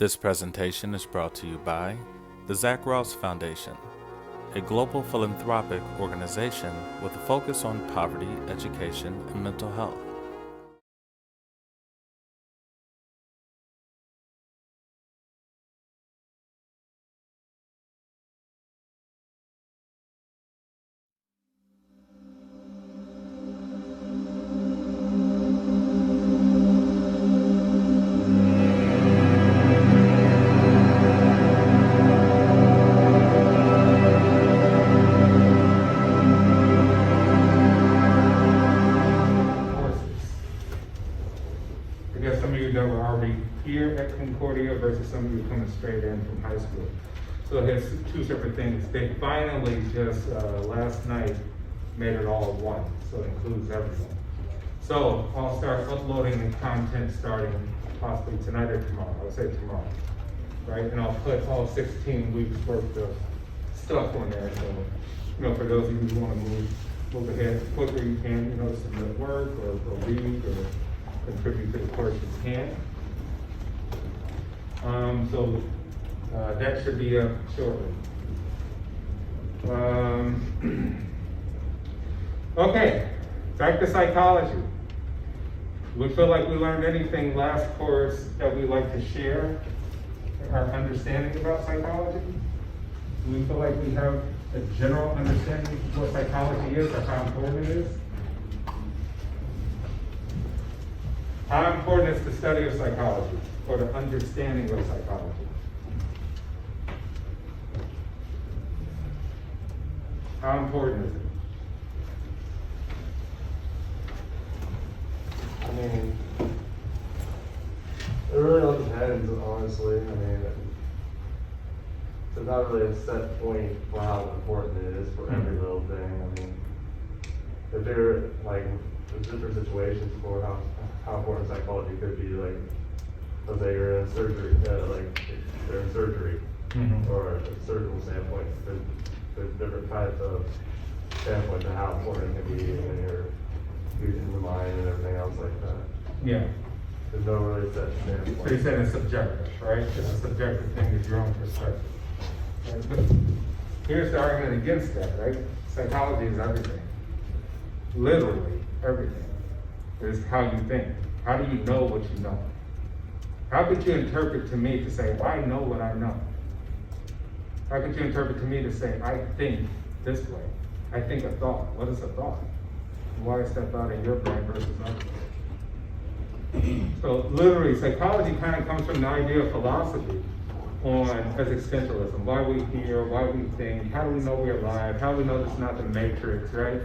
This presentation is brought to you by the Zach Ross Foundation, a global philanthropic organization with a focus on poverty, education, and mental health. Here at Concordia versus some of you coming straight in from high school. So here's two separate things. They finally just last night made it all one, so it includes everything. So I'll start uploading the content starting possibly tonight or tomorrow. I would say tomorrow, right? And I'll put all 16 weeks worth of stuff on there. So, for those of you who want to move ahead quicker, you can, submit work or read or contribute to the course you can. So that should be up shortly. Okay, back to psychology. We feel like we learned anything last course that we like to share our understanding about psychology? Do we feel like we have a general understanding of what psychology is or how important it is? How important is the study of psychology or the understanding of psychology? How important is it? I mean, it really all depends, honestly. There's not really a set point for how important it is for every little thing. If there there's different situations for how important psychology could be, let's say you're in surgery, they're in surgery, or a surgical standpoint. There's different types of standpoints of how important it can be when you're using the mind and everything else like that. Yeah. There's no really set standpoint. So you said it's subjective, right? It's a subjective thing, it's your own perspective. Right? But here's the argument against that, right? Psychology is everything. Literally everything. It's how you think. How do you know what you know? How could you interpret to me to say, well, I know what I know? How could you interpret to me to say, I think this way? I think a thought. What is a thought? Why is that thought in your brain versus another? So literally, psychology kind of comes from the idea of philosophy on existentialism. Why we hear, why we think, how do we know we're alive? How do we know this is not the Matrix, right?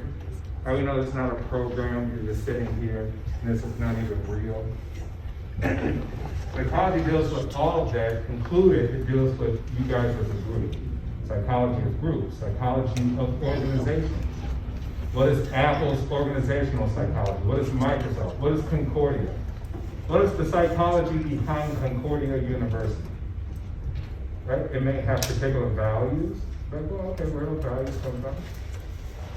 How do we know this is not a program, you're just sitting here and this is not even real? Psychology deals with all of that, included it deals with you guys as a group. Psychology of groups, psychology of organizations. What is Apple's organizational psychology? What is Microsoft? What is Concordia? What is the psychology behind Concordia University? Right? It may have particular values. Where do values come from?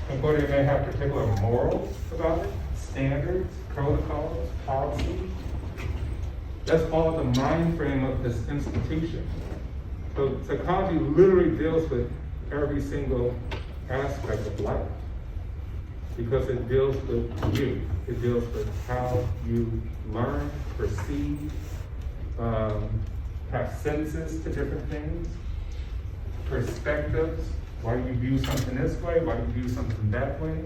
Concordia may have particular morals about it, standards, protocols, policies. That's all the mind frame of this institution. So psychology literally deals with every single aspect of life because it deals with you. It deals with how you learn, perceive, have senses to different things, perspectives, why you view something this way, why you view something that way,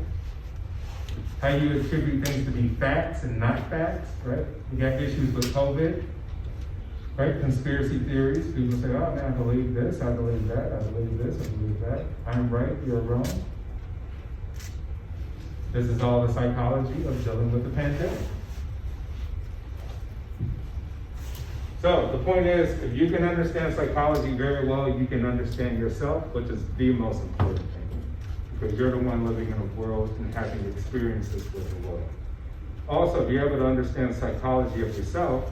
how you attribute things to be facts and not facts, right? We got issues with COVID, right? Conspiracy theories. People say, oh man, I believe this, I believe that, I believe this, I believe that. I'm right, you're wrong. This is all the psychology of dealing with the pandemic. So the point is, if you can understand psychology very well, you can understand yourself, which is the most important thing. Because you're the one living in a world and having experiences with the world. Also, if you're able to understand psychology of yourself,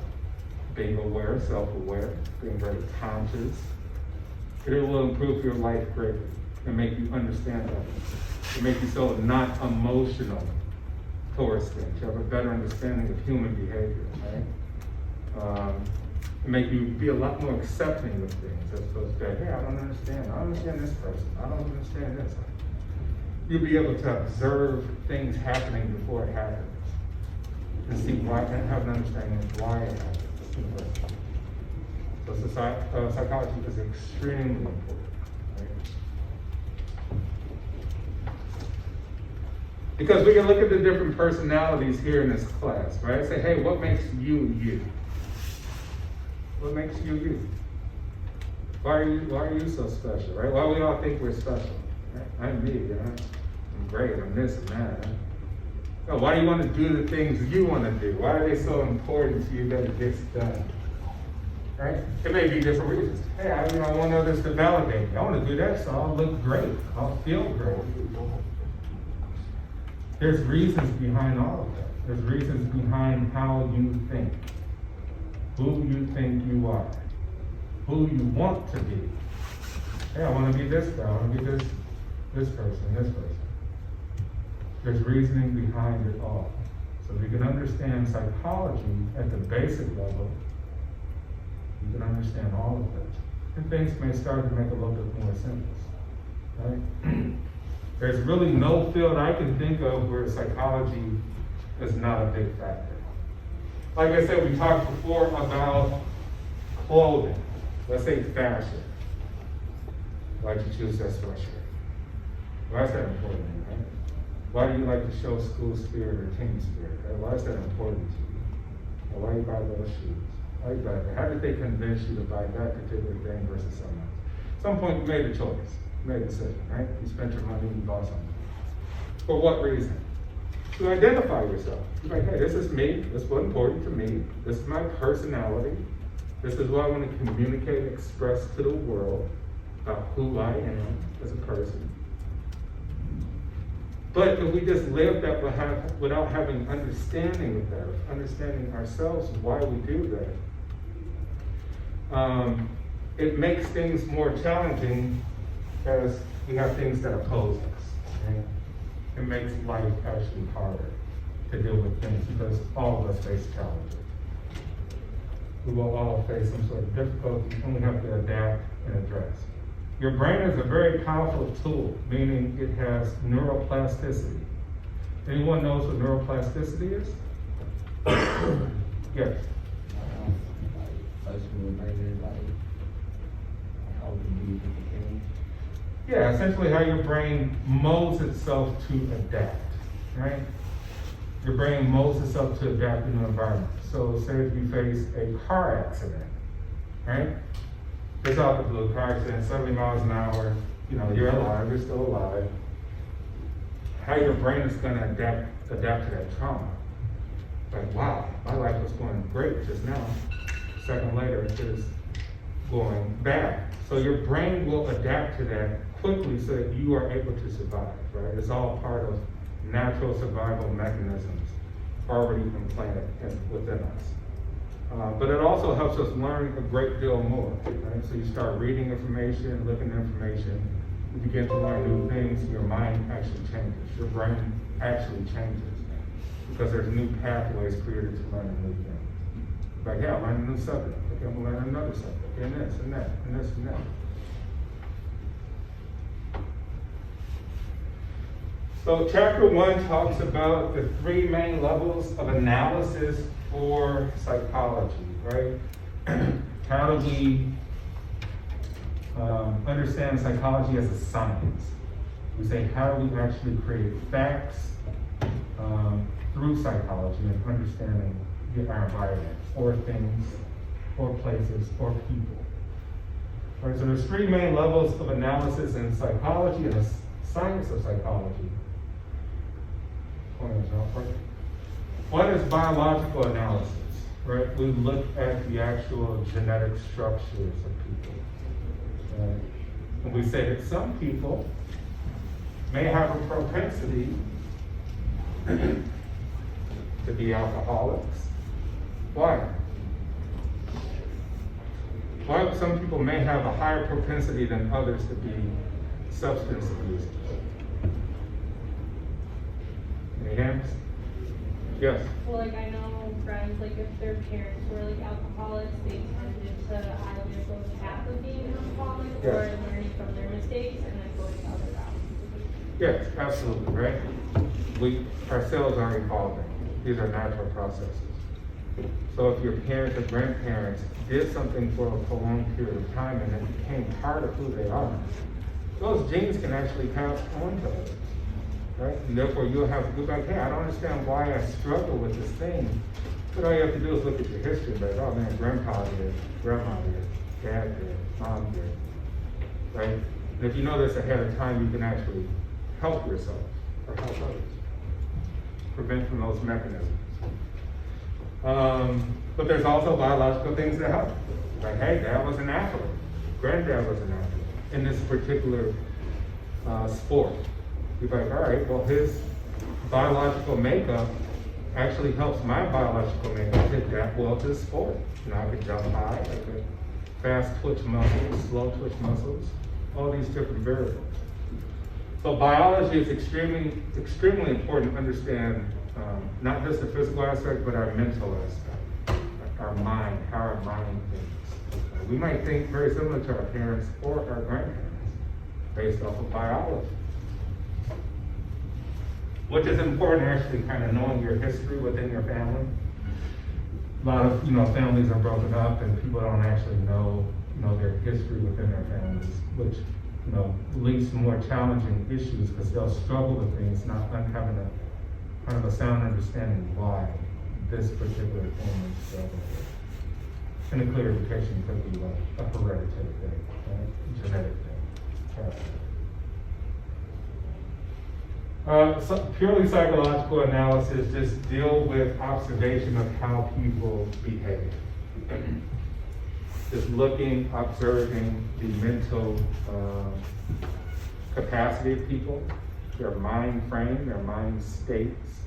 being aware, self-aware, being very conscious, it will improve your life greatly and make you understand that. It make you so not emotional towards things. You have a better understanding of human behavior, right? and make you be a lot more accepting of things as opposed to, hey, I don't understand this person, I don't understand this. You'll be able to observe things happening before it happens and see why, and have an understanding of why it happens. So psychology is extremely important. Because we can look at the different personalities here in this class, right? Say, hey, what makes you you? What makes you you? Why are you so special, right? Why we all think we're special? Right? I'm me, you know? I'm great, I'm this and that. No, why do you want to do the things you want to do? Why are they so important to you that it gets done? Right? It may be different reasons. Hey, I want others to validate me. I want to do that so I'll look great. I'll feel great. There's reasons behind all of that. There's reasons behind how you think, who you think you are, who you want to be. Hey, I want to be this guy. I want to be this person. There's reasoning behind it all. So if you can understand psychology at the basic level, you can understand all of it. And things may start to make a little bit more sense. Right? There's really no field I can think of where psychology is not a big factor. Like I said, we talked before about clothing. Let's say fashion. Why'd you choose that sweatshirt? Why is that important, right? Why do you like to show school spirit or team spirit? Right? Why is that important to you? Or why do you buy those shoes? Why do you buy that? How did they convince you to buy that particular thing versus something else? At some point you made a choice. You made a decision, right? You spent your money and you bought something. For what reason? To identify yourself. You're like, hey, this is me. This is what's important to me. This is my personality. This is what I want to communicate, express to the world about who I am as a person. But if we just live that without having understanding of that, understanding ourselves, why we do that, it makes things more challenging as we have things that oppose us. Right? It makes life actually harder to deal with things because all of us face challenges. We will all face some sort of difficulty and we have to adapt and address. Your brain is a very powerful tool, meaning it has neuroplasticity. Anyone knows what neuroplasticity is? Yes. Yeah, essentially how your brain molds itself to adapt, right? Your brain molds itself to adapt in the environment. So say if you face a car accident, right? It's out the blue, car accident, 70 miles an hour, you're alive, you're still alive. How your brain is gonna adapt to that trauma. Like, wow, my life was going great just now. A second later, it is going bad. So your brain will adapt to that quickly so that you are able to survive, right? It's all part of natural survival mechanisms already implanted within us. But it also helps us learn a great deal more, right? So you start reading information, looking at information, you begin to learn new things, your mind actually changes, your brain actually changes because there's new pathways created to learn new things. Like, yeah, I learned a new subject, okay, I'm gonna learn another subject, and this and that, and this and that. So chapter 1 talks about the 3 main levels of analysis for psychology, right? How do we understand psychology as a science? We say, how do we actually create facts through psychology and understanding our environment, or things, or places, or people. All right, so there's 3 main levels of analysis in psychology and the science of psychology. One is biological analysis, right? We look at the actual genetic structures of people. Right? And we say that some people may have a propensity to be alcoholics. Why? Why some people may have a higher propensity than others to be substance abusers? Any hands? Yes. Well, I know friends times, like if their parents were like alcoholics, they tended to either go the path of being an alcoholic or Yes. learning from their mistakes and then going the other route. Yes, absolutely, right? Our cells are evolving. These are natural processes. So if your parents or grandparents did something for a prolonged period of time and it became part of who they are, those genes can actually pass on to others, right? And therefore you'll have to go back, hey, I don't understand why I struggle with this thing. But all you have to do is look at your history, like, oh man, grandpa did, grandma did, dad did, mom did, right? And if you know this ahead of time, you can actually help yourself or help others. Prevent from those mechanisms. But there's also biological things that help. Like, hey, dad was an athlete. Granddad was an athlete in this particular sport. You're like, all right, well, his biological makeup actually helps my biological makeup to adapt well to the sport. You know, I could jump high, I could fast twitch muscles, slow twitch muscles, all these different variables. So biology is extremely important to understand not just the physical aspect, but our mental aspect, our mind, how our mind thinks. We might think very similar to our parents or our grandparents based off of biology. Which is important, actually, kind of knowing your history within your family. A lot of, families are broken up and people don't actually know, their history within their families, which, leads to more challenging issues because they'll struggle with things, not having a kind of a sound understanding why this particular thing is struggling with. And a clarification could be like a hereditary thing, right? Genetic thing. So purely psychological analysis just deal with observation of how people behave. Just looking, observing the mental capacity of people, their mind frame, their mind states,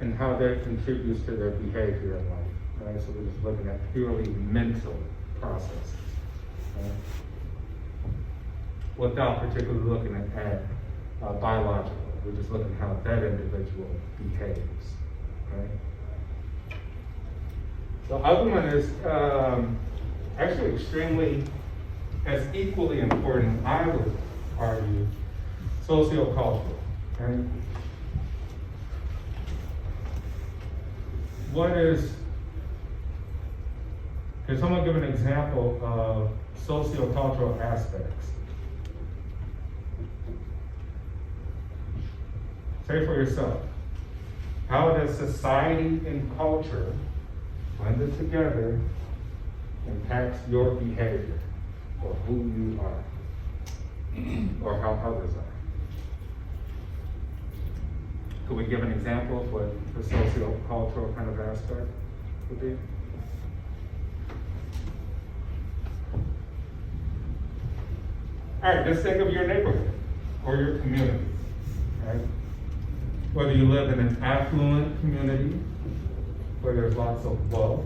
and how that contributes to their behavior in life. Right? So we're just looking at purely mental processes, right? Without particularly looking at biological. We're just looking at how that individual behaves, right? The other one is actually extremely, as equally important, I would argue, sociocultural, right? Can someone give an example of sociocultural aspects? Say for yourself, how does society and culture blended together impacts your behavior or who you are or how others are? Could we give an example of what the sociocultural kind of aspect would be? All right, just think of your neighborhood or your community, right? Whether you live in an affluent community where there's lots of wealth,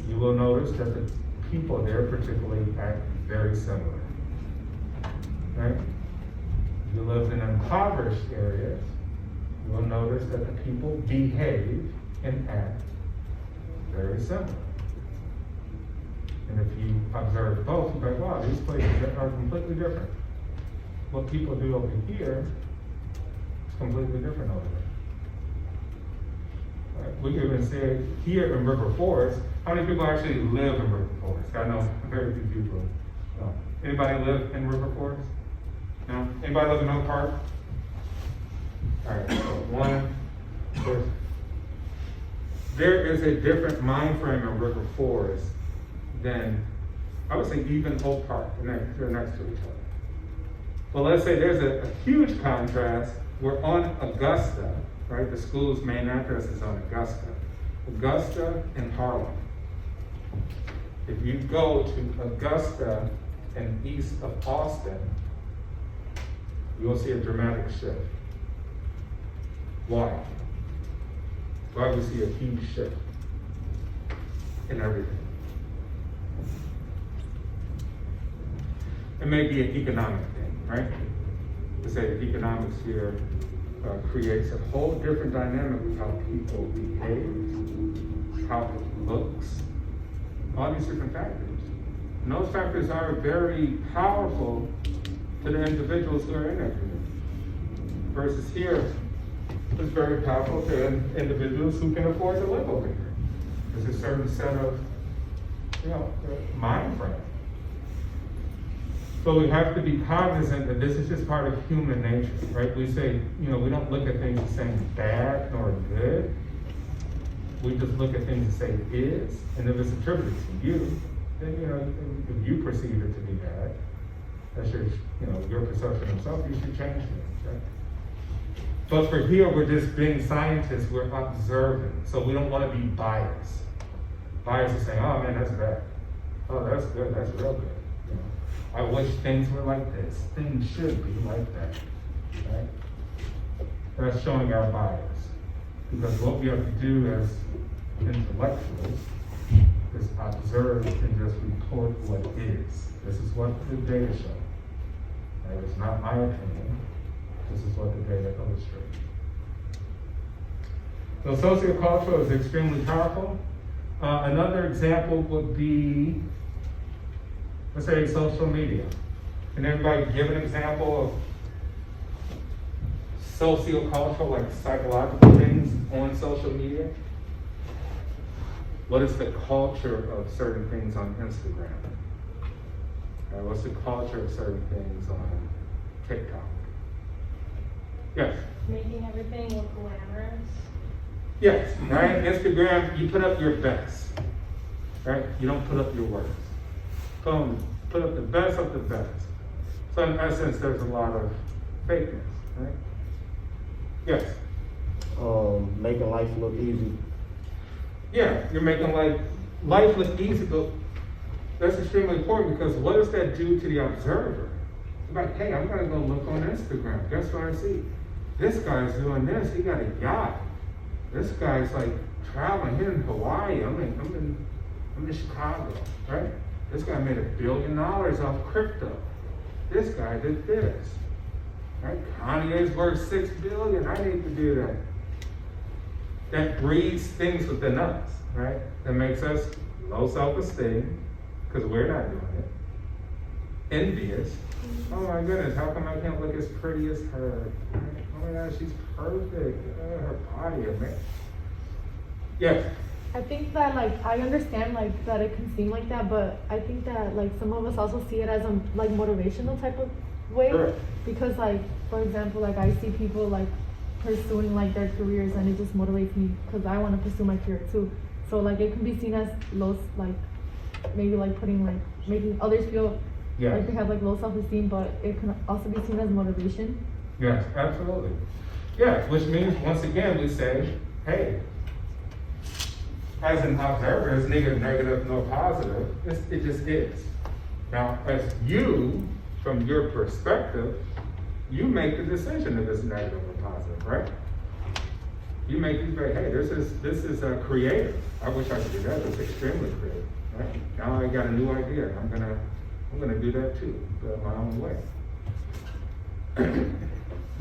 you will notice that the people there particularly act very similar, right? If you live in impoverished areas, you will notice that the people behave and act very similar. And if you observe both, you're like, wow, these places are completely different. What people do over here is completely different over there. Right? We even say here in River Forest, how many people actually live in River Forest? I know very few people. Anybody live in River Forest? No? Anybody live in Oak Park? All right, so one person. There is a different mind frame in River Forest than, I would say, even Oak Park. They're next to each other. But let's say there's a huge contrast. We're on Augusta, right? The school's main address is on Augusta and Harlem. If you go to Augusta and east of Austin, you'll see a dramatic shift. Why? Why do we see a huge shift in everything? It may be an economic thing, right? To say that economics here creates a whole different dynamic of how people behave, how it looks, all these different factors. And those factors are very powerful to the individuals who are in that community. Versus here, it's very powerful to individuals who can afford to live over here. There's a certain set of, mind frame. So we have to be cognizant that this is just part of human nature, right? We say, we don't look at things as saying bad nor good. We just look at things and say it is. And if it's attributed to you, then, if you perceive it to be bad, that's your perception of self, you should change things, right? But for here, we're just being scientists, we're observing. So we don't want to be biased. Bias is saying, oh man, that's bad. Oh, that's good, that's real good. I wish things were like this. Things should be like that, right? That's showing our bias. Because what we have to do as intellectuals is observe and just report what is. This is what the data show. Right? It's not my opinion. This is what the data illustrates. So sociocultural is extremely powerful. Another example would be, let's say, social media. Can everybody give an example of sociocultural, like psychological things on social media? What is the culture of certain things on Instagram? What's the culture of certain things on TikTok? Yes? Making everything look glamorous. Yes, right? Instagram, you put up your best, right? You don't put up your worst. Put up the best of the best. So in essence, there's a lot of fakeness, right? Yes? Making life look easy. Yeah, you're making life look easy, but that's extremely important because what does that do to the observer? It's like, hey, I'm gonna go look on Instagram. Guess what I see? This guy's doing this. He got a yacht. This guy's like traveling here in Hawaii. I'm in Chicago, right? This guy made $1 billion off crypto. This guy did this, right? Kanye's worth $6 billion. I need to do that. That breeds things within us, right? That makes us low self-esteem because we're not doing it. Envious. Oh my goodness, how come I can't look as pretty as her? Oh my gosh, she's perfect. Her body, man. Yes. I think that I understand that it can seem like that, but I think that some of us also see it as a motivational type of way. Sure. Because for example, I see people pursuing their careers, and it just motivates me because I want to pursue my career too. So it can be seen as low, maybe making others feel like they have low self-esteem, but it can also be seen as motivation. Yes, absolutely. Yeah, which means once again we say, hey, as an observer, it's neither negative nor positive. It just is. Now, as you, from your perspective, you make the decision if it's negative or positive, right? You make these very, hey, this is a creative. I wish I could do that. It's extremely creative, right? Now I got a new idea. I'm gonna do that too, but my own way.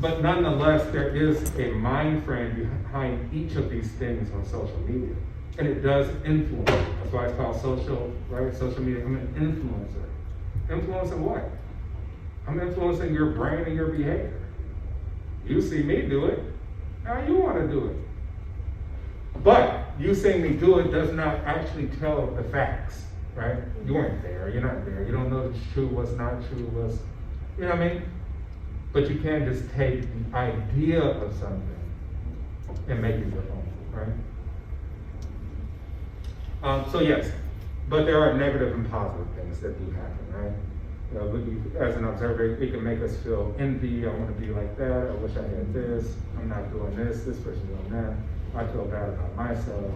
But nonetheless, there is a mind frame behind each of these things on social media. And it does influence. That's why it's called social, right? Social media. I'm an influencer. Influencing what? I'm influencing your brain and your behavior. You see me do it. Now you want to do it. But you seeing me do it does not actually tell the facts, right? You weren't there. You're not there. You don't know what's true, what's not true, you know what I mean? But you can just take the idea of something and make it your own, right? So yes, but there are negative and positive things that do happen, right? As an observer, it can make us feel envy. I want to be like that. I wish I had this. I'm not doing this. This person's doing that. I feel bad about myself.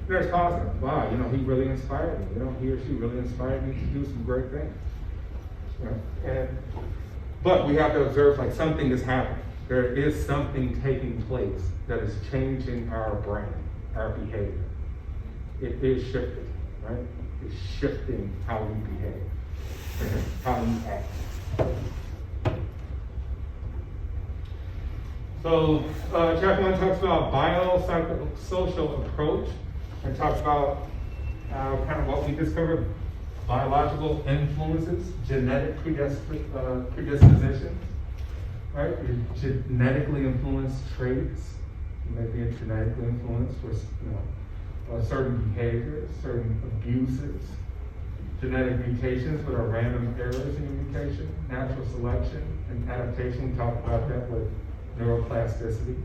There's positive. Wow, he really inspired me. He or she really inspired me to do some great things. Right? But we have to observe something is happening. There is something taking place that is changing our brain, our behavior. It is shifting, right? It's shifting how we behave, how we act. So, chapter 1 talks about biosocial approach. and talk about kind of what we discovered, biological influences, genetic predispositions, right? Your genetically influenced traits, you may be genetically influenced with, certain behaviors, certain abuses, genetic mutations, but are random errors in your mutation, natural selection and adaptation. We talked about that with neuroplasticity.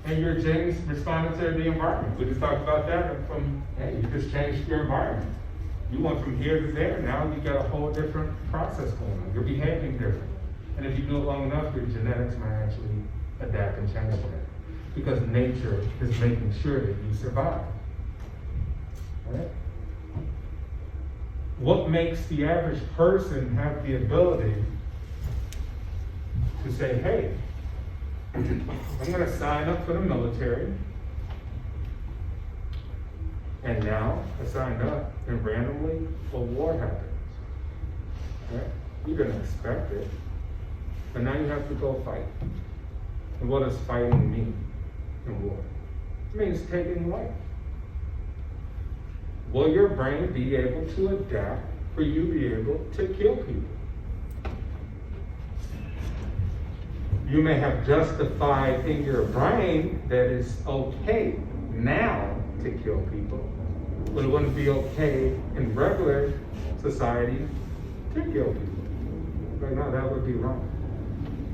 And your genes responded to the environment. We just talked about that from, hey, you just changed your environment. You went from here to there, now you got a whole different process going on. You're behaving different. And if you do it long enough, your genetics might actually adapt and change that. Because nature is making sure that you survive. Right? What makes the average person have the ability to say, hey, I'm going to sign up for the military, and now I signed up, and randomly a war happens. Right? You didn't expect it, but now you have to go fight. And what does fighting mean in war? It means taking life. Will your brain be able to adapt for you to be able to kill people? You may have justified in your brain that it's okay now to kill people, but it wouldn't be okay in regular society to kill people. But no, that would be wrong.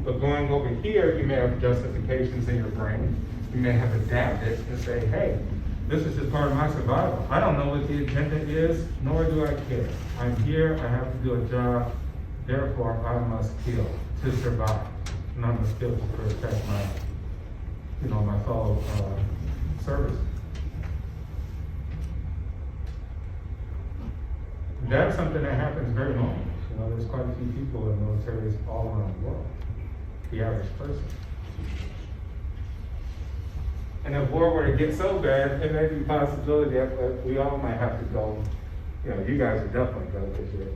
But going over here, you may have justifications in your brain. You may have adapted and say, hey, this is just part of my survival. I don't know what the agenda is, nor do I care. I'm here, I have to do a job, therefore I must kill to survive. And I must kill to protect my, my fellow service. That's something that happens very often. There's quite a few people in militaries all around the world. The average person. And if war were to get so bad, there may be a possibility that we all might have to go. You guys would definitely go because you're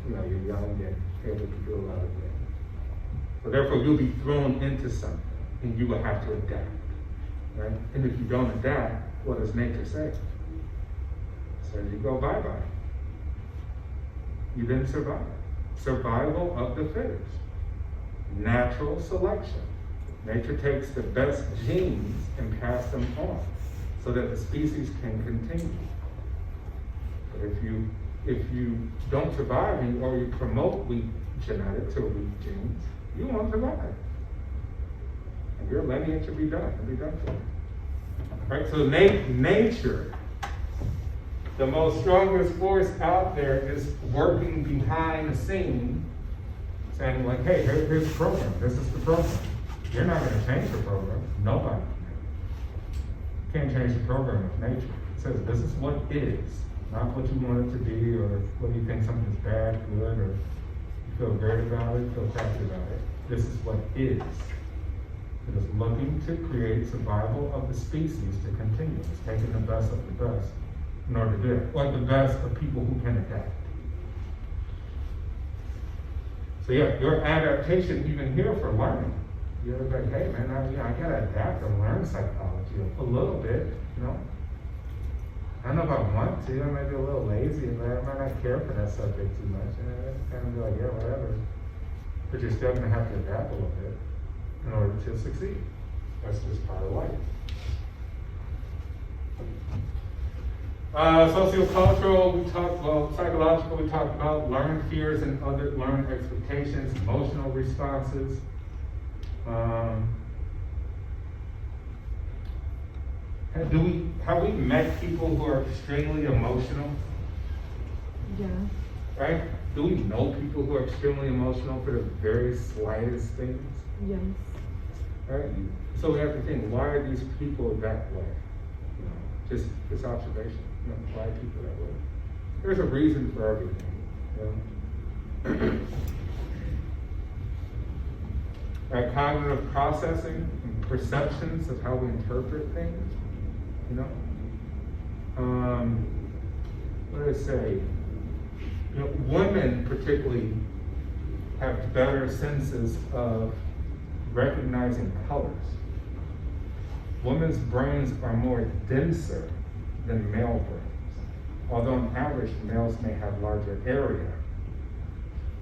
young and able to do a lot of things. So therefore, you'll be thrown into something, and you will have to adapt, right? And if you don't adapt, what does nature say? It says you go bye-bye. You didn't survive. Survival of the fittest. Natural selection. Nature takes the best genes and pass them on so that the species can continue. But if you don't survive or you promote weak genetics or weak genes, you won't survive. And your lineage will be done. It'll be done for you. Right? So nature, the most strongest force out there, is working behind the scene, saying like, hey, here's the program. This is the program. You're not going to change the program. Nobody can. You can't change the program of nature. It says this is what is, not what you want it to be, or whether you think something's bad, good, or you feel great about it, feel crappy about it. This is what is. It is looking to create survival of the species to continue. It's taking the best of the best in order to do it. Or the best of people who can adapt. So yeah, your adaptation even here for learning. You're like, hey man, I gotta adapt and learn psychology a little bit, I don't know if I want to, I might be a little lazy, but I might not care for that subject too much. Kind of be like, yeah, whatever. But you're still gonna have to adapt a little bit in order to succeed. That's just part of life. Sociocultural, psychological, we talked about learned fears and other learned expectations, emotional responses. Have we met people who are extremely emotional? Yeah. Right? Do we know people who are extremely emotional for the very slightest things? Yes. Right? So we have to think, why are these people that way? Just observation. Why are people that way? There's a reason for everything. Right, cognitive processing and perceptions of how we interpret things. What did I say? Women particularly have better senses of recognizing colors. women's brains are more denser than male brains. Although on average, males may have larger area.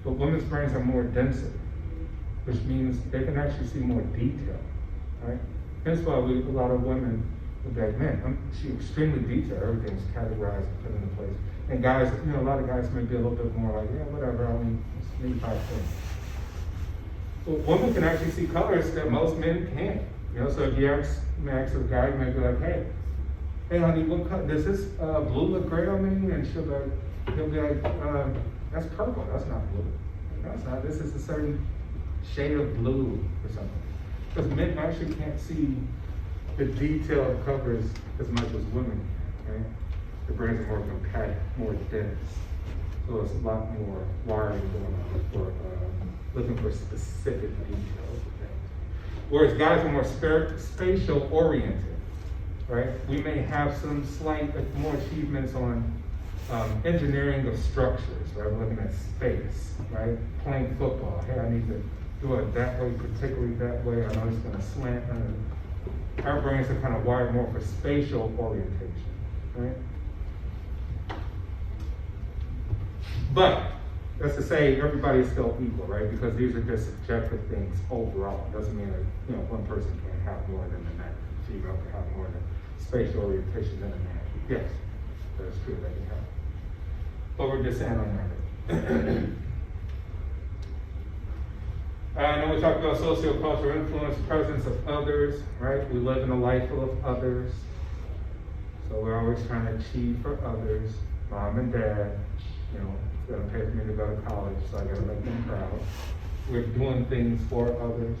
But women's brains are more denser, which means they can actually see more detail, right? That's why a lot of women would be like, man, she's extremely detailed, everything's categorized and put into place. And guys, a lot of guys may be a little bit more like, yeah, whatever, I mean, maybe 5 things. Well, women can actually see colors that most men can't. So if you ask a guy, you might be like, hey honey, what color, does this blue look great on me? And he'll be like, that's purple, that's not blue. No, it's not, this is a certain shade of blue or something. Because men actually can't see the detailed colors as much as women can, right? The brains are more compact, more dense. So it's a lot more wiring going on for looking for specific details of things. Whereas guys are more spatial oriented, right? We may have some slight more achievements on engineering of structures, right? We're looking at space, right? Playing football. Hey, I need to do it that way, particularly that way. I know it's going to slant. Our brains are kind of wired more for spatial orientation, right? But that's to say everybody's still equal, right? Because these are just subjective things overall. It doesn't mean that one person can't have more than the man. Female can have more than spatial orientation than a man. Yes, that's true, they can have. But we're just saying on that. I know we talked about sociocultural influence, presence of others, right? We live in a life full of others. So we're always trying to achieve for others. Mom and dad, gonna pay for me to go to college, so I gotta make them proud. We're doing things for others.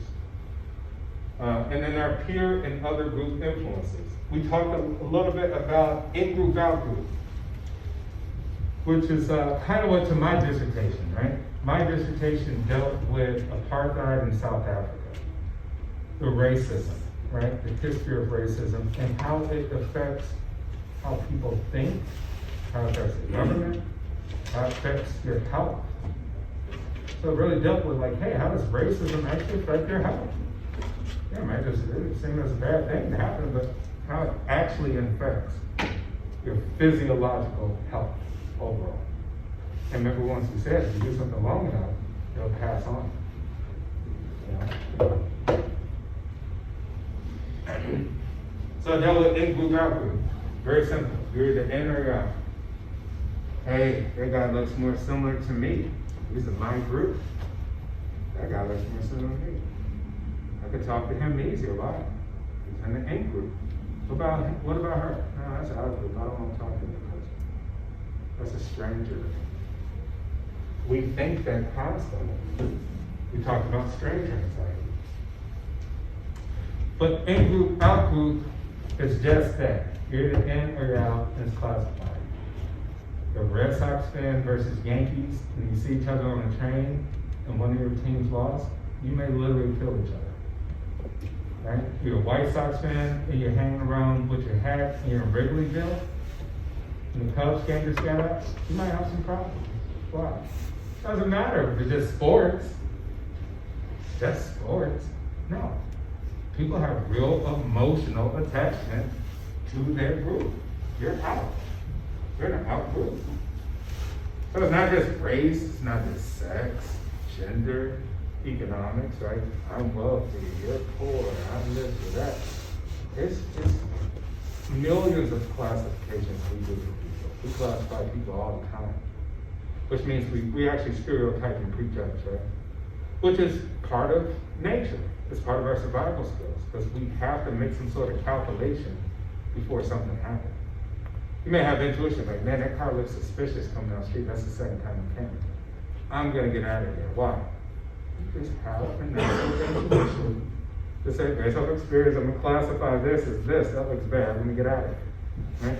And then our peer and other group influences. We talked a little bit about in-group, out-group, which is kind of what's in my dissertation, right? My dissertation dealt with apartheid in South Africa, the racism, right? The history of racism and how it affects how people think, how it affects the government, how it affects your health. So it really dealt with like, hey, how does racism actually affect your health? Yeah, it might just seem as a bad thing to happen, but how it actually affects your physiological health overall. And remember once we said, if you do something long enough, it'll pass on. So I dealt with in-group, out-group. Very simple. You're either in or you're out. Hey, that guy looks more similar to me. He's in my group. That guy looks more similar to me. I could talk to him easier. Why? He's in the in group. What about her? No, that's out group. I don't want to talk to that person. That's a stranger. We think that constantly. We talk about stranger anxiety. But in group, out group is just that. You're either in or you're out, and it's classified. The Red Sox fan versus Yankees, and you see each other on a train, and one of your teams lost, you may literally kill each other. Right? You're a White Sox fan, and you're hanging around with your hat, and you're in Wrigleyville, and the Cubs game just got up, you might have some problems. Why? Doesn't matter if it's just sports. Just sports. No. People have real emotional attachment to their group. You're out. You're in an out group. So it's not just race, it's not just sex, gender, economics, right? I'm wealthy, you're poor, I'm this or that. It's millions of classifications we do for people. We classify people all the time. Which means we actually stereotype and prejudge, right? Which is part of nature. It's part of our survival skills, because we have to make some sort of calculation before something happens. You may have intuition, like, man, that car looks suspicious coming down the street. That's the second time it came. I'm gonna get out of here. Why? You just have a natural intuition to say, based off experience, I'm gonna classify this as this. That looks bad. Let me get out of here. Right?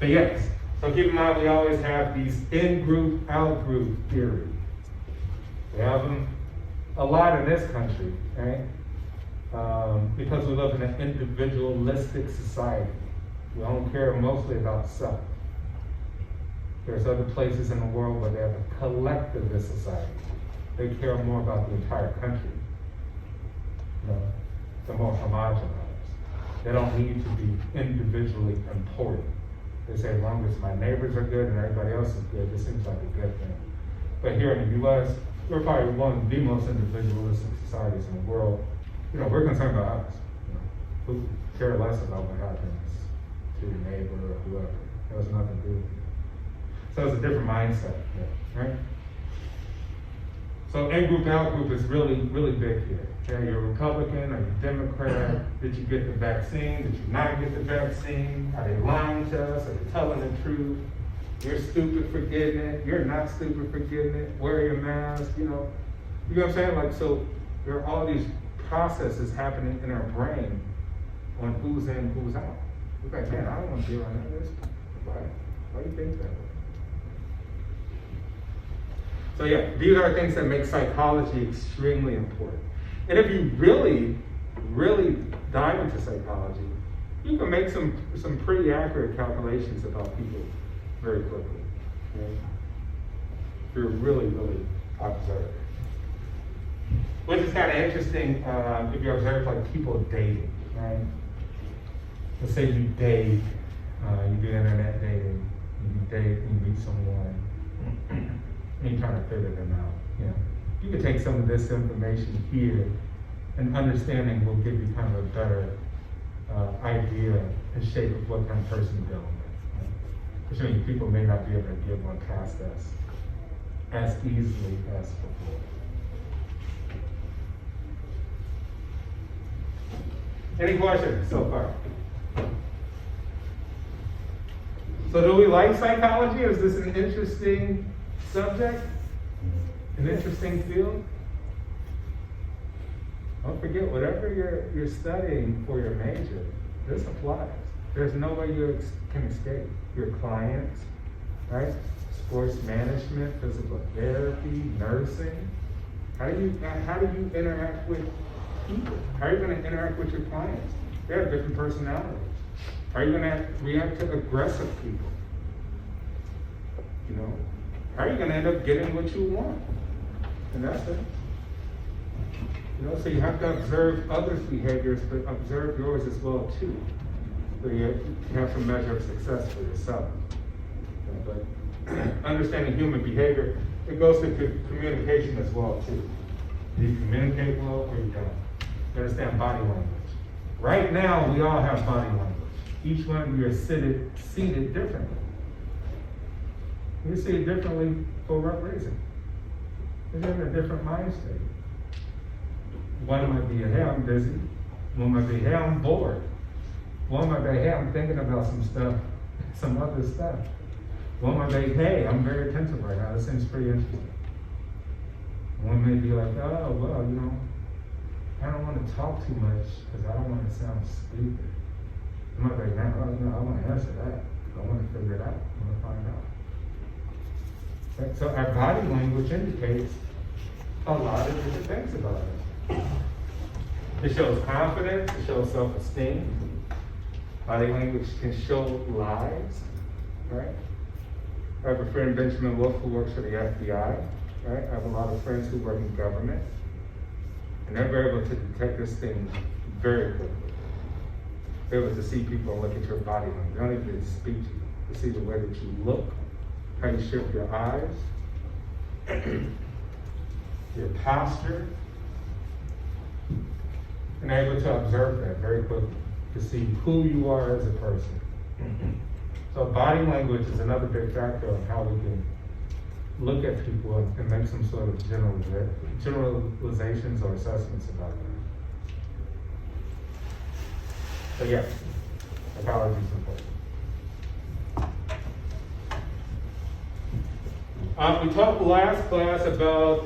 But yes, so keep in mind, we always have these in-group, out-group theories. We have them a lot in this country, right? Because we live in an individualistic society. We don't care mostly about self. There's other places in the world where they have a collectivist society. They care more about the entire country. the most homogenized. They don't need to be individually important. They say as long as my neighbors are good and everybody else is good, this seems like a good thing. But here in the US, we're probably one of the most individualistic societies in the world. You know, we're concerned about us. You know, we care less about what happens to your neighbor or whoever. It has nothing to do with you. So it's a different mindset, right? So in-group, out-group is really, really big here. Okay, you're Republican, are you Democrat? Did you get the vaccine? Did you not get the vaccine? Are they lying to us? Are they telling the truth? You're stupid for getting it. You're not stupid for getting it. Wear your mask, you know. You know what I'm saying? Like, so there are all these processes happening in our brain on who's in, who's out. We're like, man, I don't want to be around this. Why do you think that way? So yeah, these are things that make psychology extremely important. And if you really, really dive into psychology, you can make some pretty accurate calculations about people very quickly. Okay? If you're really, really observant. Which is kind of interesting if you observe like people dating, right? Let's say you date, you do internet dating, you date and you meet someone, and you're trying to figure them out. You know, you can take some of this information here, and understanding will give you kind of a better idea and shape of what kind of person you're dealing with. Right? Which means people may not be able to give one past us as easily as before. Any questions so far? So do we like psychology? Is this an interesting subject? An interesting field? Don't forget, whatever you're studying for your major, this applies. There's no way you can escape. Your clients, right? Sports management, physical therapy, nursing. How do you interact with people? How are you going to interact with your clients? They have different personalities. How are you going to react to aggressive people? You know, how are you going to end up getting what you want? And that's it. You know, so you have to observe others' behaviors, but observe yours as well too. So you have some measure of success for yourself. But understanding human behavior, it goes to communication as well too. Do you communicate well or you don't? You understand body language. Right now, we all have body language. Each one of you are seated differently. You see it differently for what reason? You're in a different mind state. One might be, hey, I'm busy. One might be, hey, I'm bored. One might be, hey, I'm thinking about some stuff, some other stuff. One might be, hey, I'm very attentive right now. This seems pretty interesting. One may be like, oh, well, you know, I don't want to talk too much because I don't want to sound stupid. You might be like, man, no, I want to answer that. I want to figure it out. I want to find out. Right? So our body language indicates a lot of different things about us. It shows confidence, it shows self-esteem. Body language can show lies, right? I have a friend, Benjamin Wolf, who works for the FBI, right? I have a lot of friends who work in government. And they're able to detect this thing very quickly. They're able to see people and look at your body language. They don't even speak to you. They see the way that you look, how you shift your eyes, your posture, and they're able to observe that very quickly to see who you are as a person. So body language is another big factor on how we can look at people and make some sort of generalizations or assessments about them. So yeah, psychology is important. We talked last class about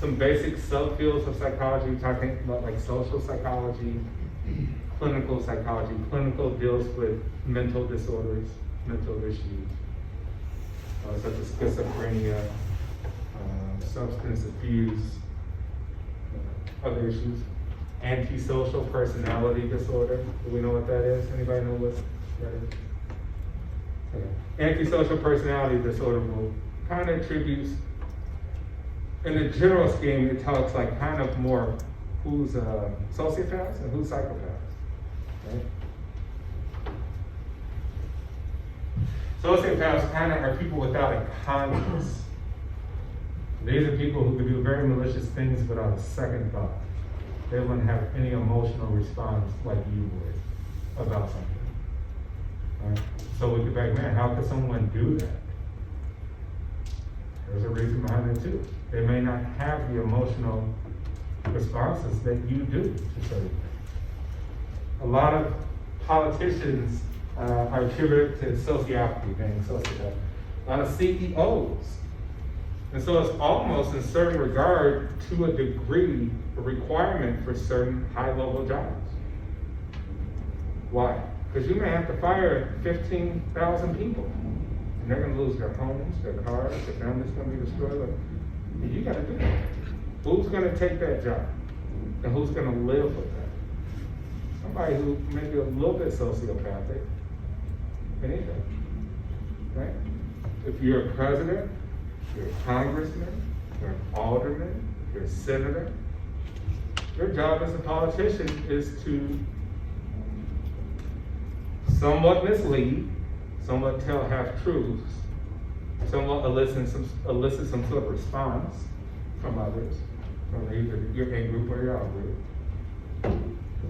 some basic subfields of psychology. We're talking about like social psychology, clinical psychology. Clinical deals with mental disorders, mental issues, such as schizophrenia, substance abuse, other issues. Antisocial personality disorder. Do we know what that is? Anybody know what that is? Okay. Antisocial personality disorder will kind of attributes, in the general scheme, it talks like kind of more who's sociopaths and who's psychopaths, right? Sociopaths kind of are people without a conscience. These are people who can do very malicious things without a second thought. They wouldn't have any emotional response like you would about something. Right? So we could be like, man, how could someone do that? There's a reason behind it too. They may not have the emotional responses that you do to certain things. A lot of politicians are attributed to sociopathy, being sociopath. A lot of CEOs. And so it's almost in certain regard, to a degree, a requirement for certain high-level jobs. Why? Because you may have to fire 15,000 people. And they're gonna lose their homes, their cars, their family's gonna be destroyed. And you gotta do that. Who's gonna take that job? And who's gonna live with that? Somebody who may be a little bit sociopathic, anything, right? If you're a president, you're a congressman, you're an alderman, you're a senator, your job as a politician is to somewhat mislead, somewhat tell half-truths, somewhat elicit some sort of response from others, from either your in-group or your out-group.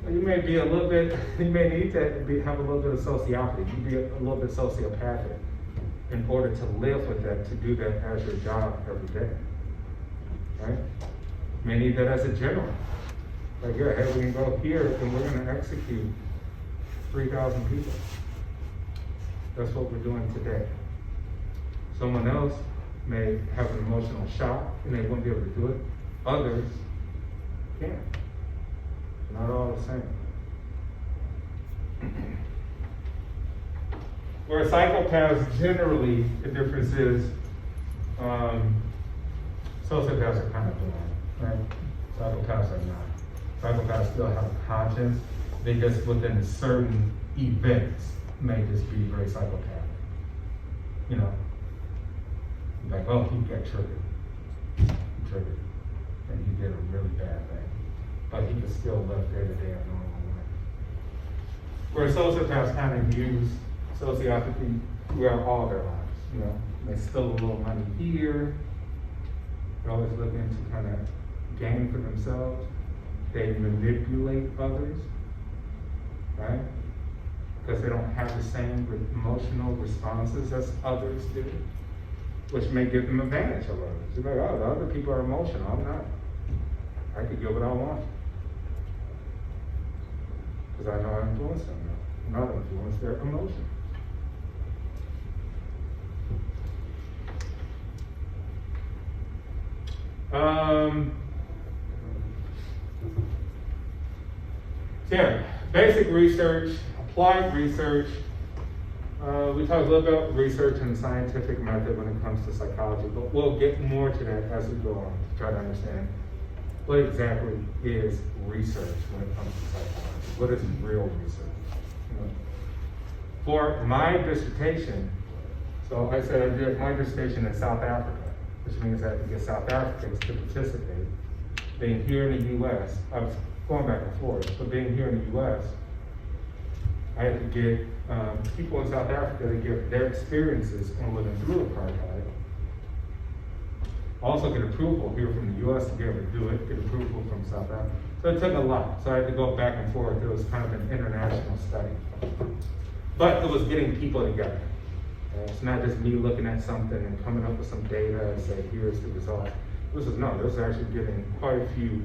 You may be a little bit, you may need to have a little bit of sociopathy, you be a little bit sociopathic in order to live with that, to do that as your job every day, right? You may need that as a general. Like, yeah, hey, we can go here and we're gonna execute 3,000 people. That's what we're doing today. Someone else may have an emotional shock and they won't be able to do it. Others can. Not all the same. Where psychopaths, generally, the difference is, sociopaths are kind of blind, right? Psychopaths are not. Psychopaths still have a conscience. They just, within certain events, may just be very psychopathic. You know, like, oh, he got triggered. He triggered. And he did a really bad thing. But he could still live day to day a normal life. Where sociopaths kind of use sociopathy throughout all their lives. You know, they steal a little money here. They're always looking to kind of gain for themselves. They manipulate others, right? Because they don't have the same emotional responses as others do, which may give them advantage over others. They're like, oh, the other people are emotional, I'm not. I could get what I want. Because I know I influence them now. Not influence their emotions. Yeah, basic research, applied research. We talked a little about research and the scientific method when it comes to psychology, but we'll get more to that as we go on to try to understand what exactly is research when it comes to psychology. What is real research? You know, for my dissertation, so I said I did my dissertation in South Africa, which means I had to get South Africans to participate. Being here in the US, I was going back and forth, but being here in the US, I had to get people in South Africa to give their experiences on living through apartheid. Also get approval here from the US to be able to do it, get approval from South Africa. So it took a lot. So I had to go back and forth. It was kind of an international study. But it was getting people together. It's not just me looking at something and coming up with some data and say, here's the result. This was actually getting quite a few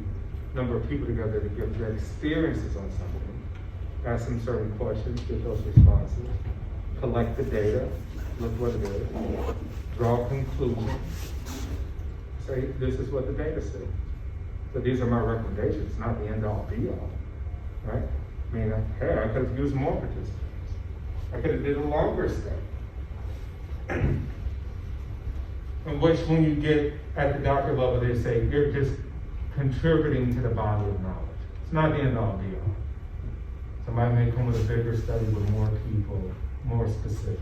number of people together to give their experiences on something, ask them certain questions, get those responses, collect the data, look what it is, draw conclusions, say this is what the data says. So these are my recommendations, not the end all be all, right? I mean, hey, I could have used more participants. I could have did a longer study. In which when you get at the doctor level, they say you're just contributing to the body of knowledge. It's not the end all be all. Somebody may come with a bigger study with more people, more specific.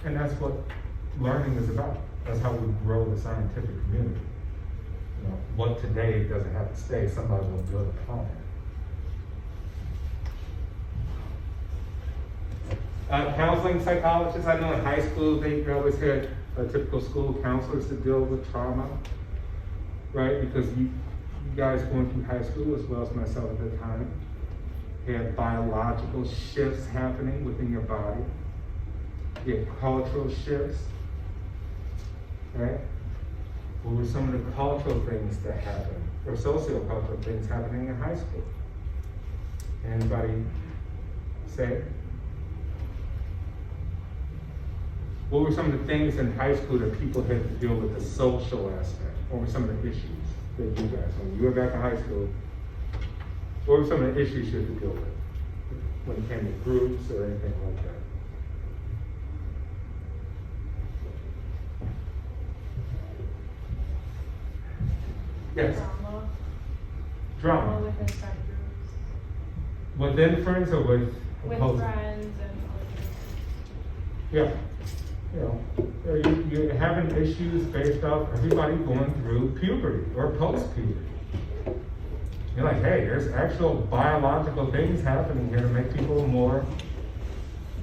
And that's what learning is about. That's how we grow the scientific community. You know, what today doesn't have to stay, somebody will build upon it. Counseling psychologists, I know in high school, they always had typical school counselors to deal with trauma, right? Because you guys going through high school, as well as myself at the time, had biological shifts happening within your body. You had cultural shifts, right? What were some of the cultural things that happened, or socio-cultural things happening in high school? Anybody say? What were some of the things in high school that people had to deal with, the social aspect? What were some of the issues that you guys, when you were back in high school, what were some of the issues you had to deal with when it came to groups or anything like that? Yes, Drama drama. within friend groups, Within friends or with with opposing? friends and Yeah. You know, you're having issues based off everybody going through puberty or post-puberty. You're like, hey, there's actual biological things happening here to make people more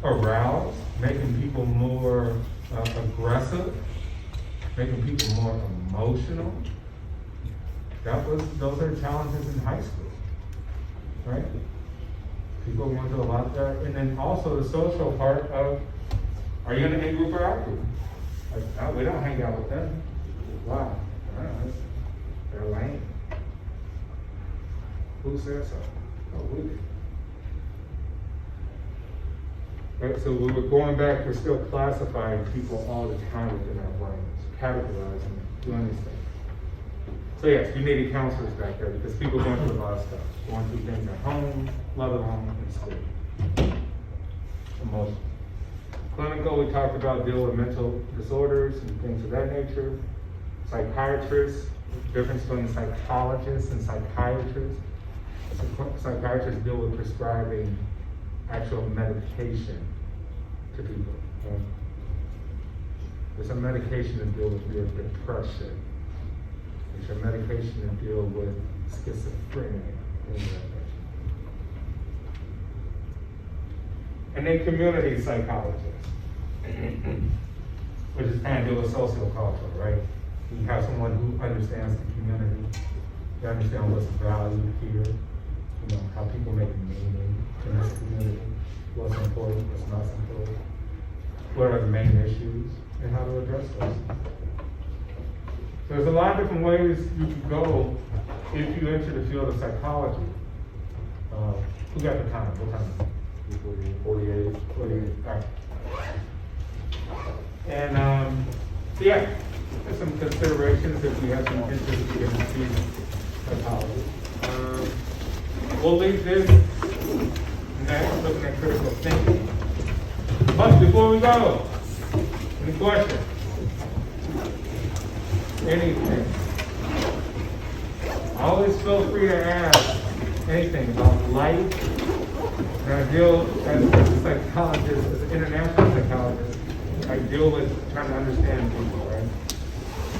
aroused, making people more aggressive, making people more emotional. Those are challenges in high school, right? People went through a lot of that, and then also the social part of, are you in an in group or out group? Like, oh, we don't hang out with them. Wow, they're lame. Who says so? Oh, we did. Right, so we were going back, we're still classifying people all the time within our brains, categorizing, doing these things. So yes, you needed counselors back there because people going through a lot of stuff, going through things at home, let alone in school. Emotions. Clinical, we talked about deal with mental disorders and things of that nature. Psychiatrists, difference between psychologists and psychiatrists. Psychiatrists deal with prescribing actual medication to people. Okay? There's a medication to deal with your depression. There's a medication to deal with schizophrenia. And then community psychologists, which is kind of deal with sociocultural, right? You have someone who understands the community, they understand what's valued here, you know, how people make meaning in this community, what's important, what's not important, what are the main issues, and how to address those. So there's a lot of different ways you can go if you enter the field of psychology. Who got the time? What time? 48. All right. And so yeah, there's some considerations if you have some interest in psychology. We'll leave this next, looking at critical thinking. But before we go, any questions? Anything? Always feel free to ask anything about life. And I deal as a psychologist, as an international psychologist, I deal with trying to understand people, right?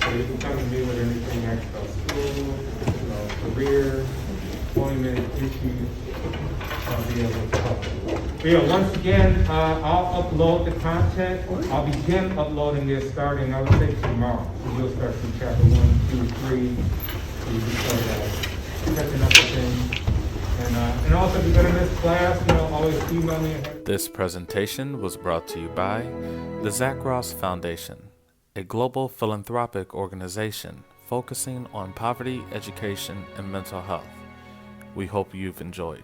So you can come to me with anything about school, you know, career, employment issues. I'll be able to help. But yeah, once again, I'll upload the content. I'll begin uploading it starting, I would say, tomorrow. So we'll start from chapter 1, 2, 3. So you can start catching up with things. And also, if you're going to miss class, you know, always email me. This presentation was brought to you by the Zach Ross Foundation, a global philanthropic organization focusing on poverty, education, and mental health. We hope you've enjoyed.